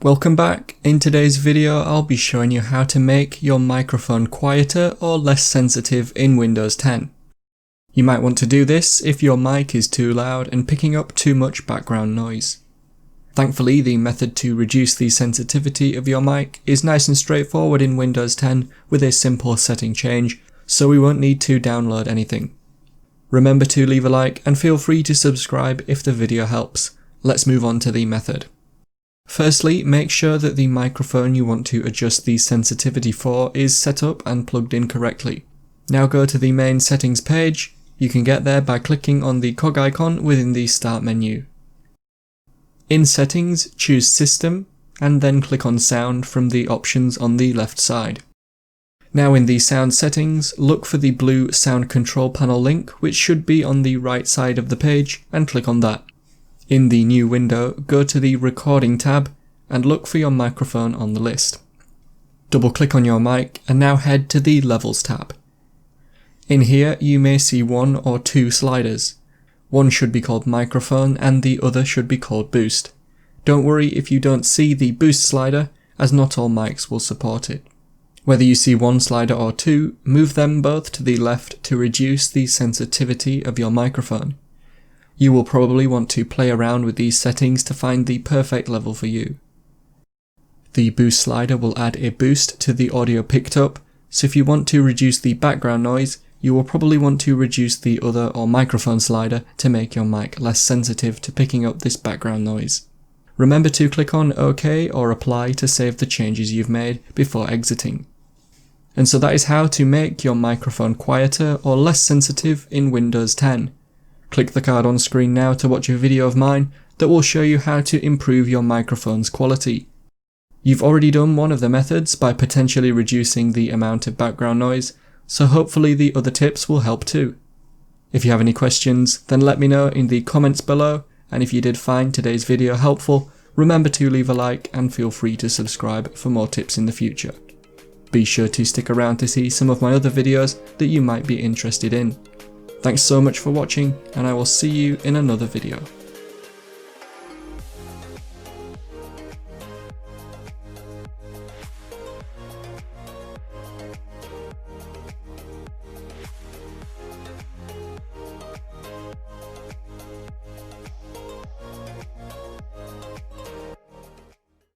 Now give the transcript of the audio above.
Welcome back. In today's video I'll be showing you how to make your microphone quieter or less sensitive in Windows 10. You might want to do this if your mic is too loud and picking up too much background noise. Thankfully, the method to reduce the sensitivity of your mic is nice and straightforward in Windows 10 with a simple setting change, so we won't need to download anything. Remember to leave a like and feel free to subscribe if the video helps. Let's move on to the method. Firstly, make sure that the microphone you want to adjust the sensitivity for is set up and plugged in correctly. Now go to the main settings page. You can get there by clicking on the cog icon within the start menu. In settings, choose system and then click on sound from the options on the left side. Now in the sound settings, look for the blue sound control panel link, which should be on the right side of the page, and click on that. In the new window, go to the Recording tab and look for your microphone on the list. Double click on your mic and now head to the Levels tab. In here you may see one or two sliders. One should be called Microphone and the other should be called Boost. Don't worry if you don't see the Boost slider, as not all mics will support it. Whether you see one slider or two, move them both to the left to reduce the sensitivity of your microphone. You will probably want to play around with these settings to find the perfect level for you. The boost slider will add a boost to the audio picked up, so if you want to reduce the background noise, you will probably want to reduce the other or microphone slider to make your mic less sensitive to picking up this background noise. Remember to click on OK or Apply to save the changes you've made before exiting. And so that is how to make your microphone quieter or less sensitive in Windows 10. Click the card on screen now to watch a video of mine that will show you how to improve your microphone's quality. You've already done one of the methods by potentially reducing the amount of background noise, so hopefully the other tips will help too. If you have any questions, then let me know in the comments below, and if you did find today's video helpful, remember to leave a like and feel free to subscribe for more tips in the future. Be sure to stick around to see some of my other videos that you might be interested in. Thanks so much for watching, and I will see you in another video.